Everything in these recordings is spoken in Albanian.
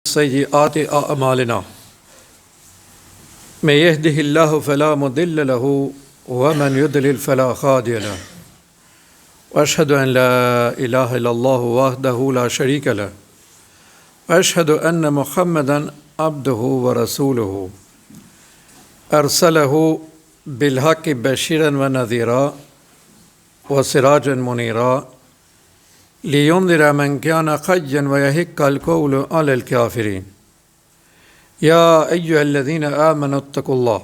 سيئات أعمالنا من يهده الله فلا مضل له ومن يضلل فلا هادي له وأشهد أن لا إله إلا الله وحده لا شريك له وأشهد أن محمدا عبده ورسوله أرسله بالحق بشيرا ونذيرا وسراجا منيرا لينذر من كان حيا ويحق القول على الكافرين يا أيها الذين آمنوا اتقوا الله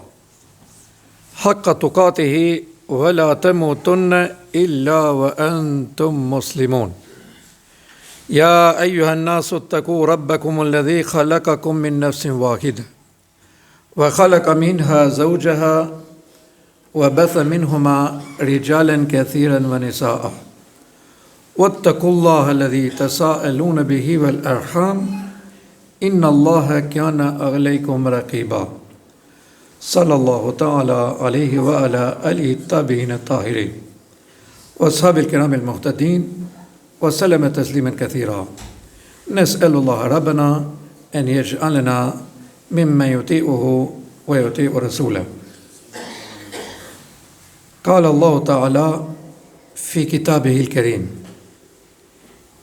حق تقاته ولا تموتن إلا وأنتم مسلمون يا أيها الناس اتقوا ربكم الذي خلقكم من نفس واحدة وخلق منها زوجها وبث منهما رجالا كثيرا ونساء واتقوا الله الذي تساءلون به والأرحام إن الله كان عليكم رقيبا صلى الله تعالى عليه وعلى آله الطاهرين الطاهرين وأصحاب الكرام المهتدين وسلم تسليما كثيرا نسأل الله ربنا أن يجعلنا ممن يطيعه ويطيع رسوله قال الله تعالى في كتابه الكريم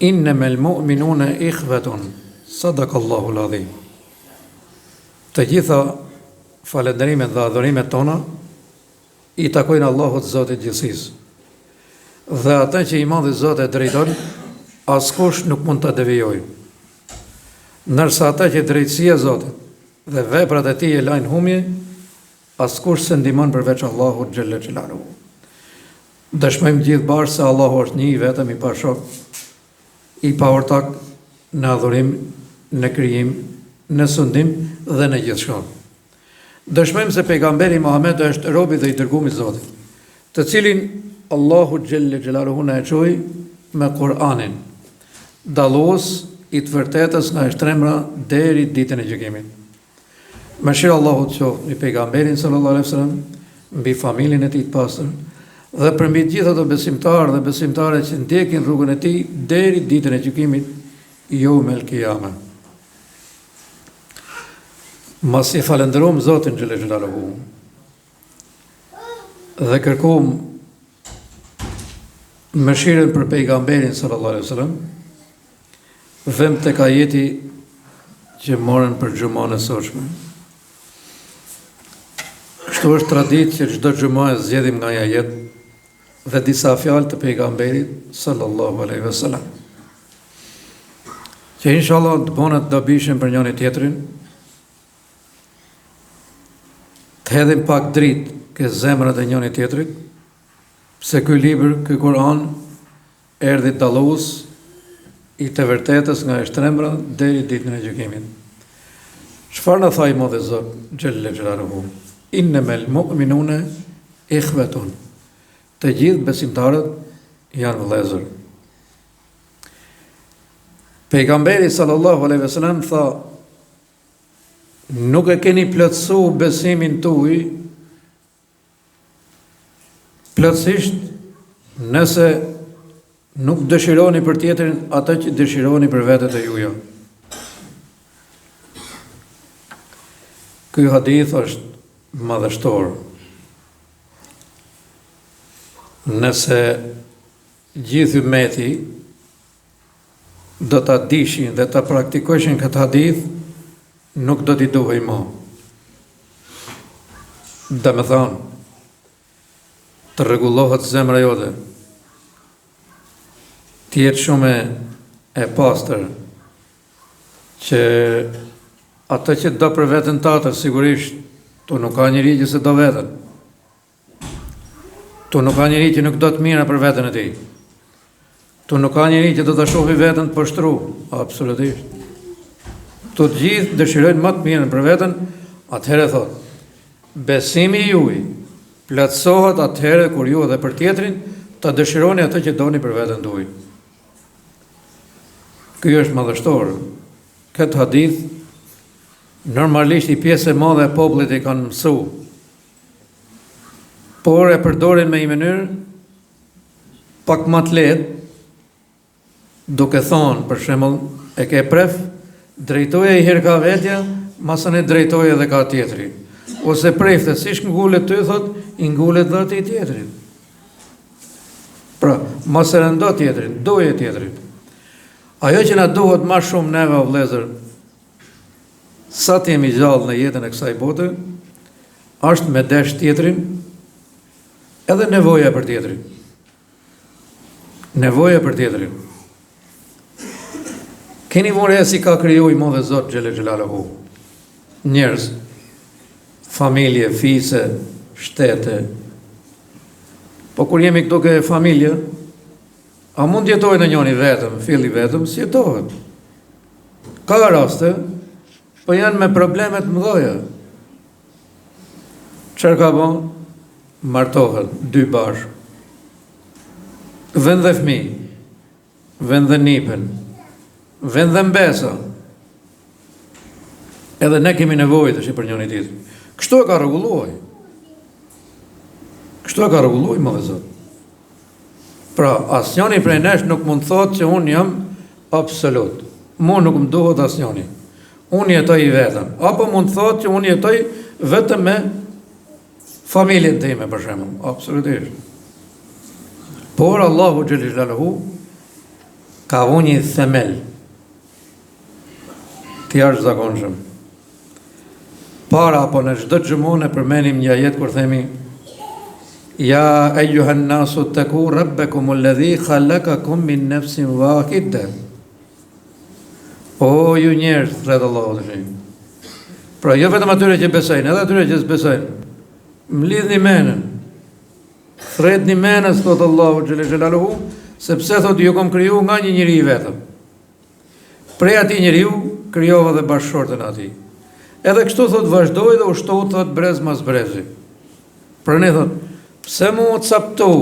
إنما المؤمنون إخوة صدق الله العظيم. Të gjitha falënderimet dhe adhurimet tona i takojnë Allahut Zotit gjithësisë. Dhe ata që i madhi Zoti drejton, askush nuk mund ta devijojë. Ndërsa ata që drejtësia e Zotit dhe veprat e tij e lajnë humje, askush s'e ndihmon përveç Allahut xhalla xhelaluhu. Dëshmojmë gjithë bashkë se Allahu është një i vetëm i pashok, i paortak në adhurim, në krijim, në sundim dhe në gjithçka. Dëshmojmë se pejgamberi Muhammed është robi dhe i dërguar i Zotit, të cilin Allahu xhelle xhelaluhu na e çoi me Kur'anin, dallues i të vërtetës nga extremra deri ditën e gjykimit. Mëshira Allahut qoftë mbi pejgamberin sallallahu alaihi wasallam, mbi familjen e tij të pastër, dhe përmbi gjithë ato besimtarë dhe besimtare që ndjekin rrugën e tij deri ditën e gjykimit, yawmel qiyama. Masi falenderojmë Zotin xhelle xhelaluhu dhe kërkojmë mëshirën për pejgamberin sallallahu alaihi wasallam, vëm tek ajeti që morën për xhumën e sotshme. Kështu është traditë që çdo xumë e zgjedhim nga një ajet dhe disa fjalë të pejgamberit sallallahu alaihi wasallam, që inshallah të bëhen të dobishëm për njëri tjetrin, të hedhim pak dritë ke zemrat e njëri tjetrit, se ky libër, ky Kur'an erdhi dallues i të vërtetës nga extremra deri ditën e gjykimit. Çfarë na tha i Madhi Zot xhelle xhelaluhu? Innamal mu'minuna ikhwatun. Të gjithë besimtarët janë vëllezër. Pejgamberi sallallahu alaihi wasallam tha: nuk e keni plotësu besimin tuaj plotësisht nëse nuk dëshironi për tjetrin atë që dëshironi për vetët e juaja. Ky hadith është madhështor. Nëse gjithë ummeti do ta dishin dhe ta praktikojshin këtë hadith, nuk do t'i duhej më. Domethënë, të rregullohet zemra jote, të jetë shumë e pastër, që atë që do për veten tënde, sigurisht, tu nuk ka njëri që se do veten. Tu nuk ka njëri që nuk do të mira për veten e tij. Tu nuk ka njëri që do ta shohë veten të poshtru, absolutisht. Tu të gjithë dëshirojnë më të mirën për veten, atëherë thot, besimi juaj plotësohet atëherë kur ju edhe për tjetrin të dëshironi atë që doni për veten tuaj. Ky është madhështor. Këtë hadith normalisht i pjesë e madhe e popullit e kanë mësuar, por e përdorin me një mënyrë pak më të lehtë, duke thonë, për shembull, e ke pref drejtoje I herë ka vetja, masën e drejtoje edhe ka tjetri. Ose prefte, si shkëngullet ty, thot, I ngullet dhe ati tjetrit. Pra, masë rëndo tjetrit, doje tjetrit. Ajo që na duhet ma shumë neve o vlezër, sa të jemi gjallë në jetën e kësaj bote, është me desh tjetrin, edhe nevoja për tjetrin. Nevoja për tjetrin. Keni vore e si ka kriju I modhe Zot Gjelle Gjelalahu. Njerëz, familje, fise, shtete. Po kur jemi këto ke familje, a mund jetojë në njoni vetëm, filli vetëm, si jetohet. Ka raste, po janë me problemet mëdhoja. Çfarë ka bon? Martohet, dy bashkë. Vend dhe fëmijë, vend dhe nipen, vend dhe mbesa. Edhe ne kemi nevojë tash për njëri tjetrin. Kështu e ka rregulluar. Kështu e ka rregulluar më dhe Zot. Pra, asnjëri prej nesh nuk mund thotë që unë jam absolut. Mu nuk më duhet asnjëri. Unë jetoj I vetëm. Apo mund thotë që unë jetoj vetëm me familjen time, për shembull. Absolutisht. Por Allahu Gjelle Gjelaluhu ka vënë një themel të jashtëzakonshëm. Para apo në çdo xhumon e përmenim një ajet kur themi Ja ejuhan nasu taku rabbakum alladhi khalaqakum min nafsin wahida. O ju njerëz, thret Allahu te shem. Pra jo vetëm atyre që besojnë, edhe atyre që s'besojnë. Mlidhni menën. Thretni menës, thot Allahu Gjelle Gjelaluhu, sepse thot ju kom kriju nga një njeri I vetëm. Prej ati njeriu krijova dhe bashkëshortën ati. Edhe kështu thot vazhdoi dhe ushtohet thot brez mas brezi. Pra ne thot, pse mu captu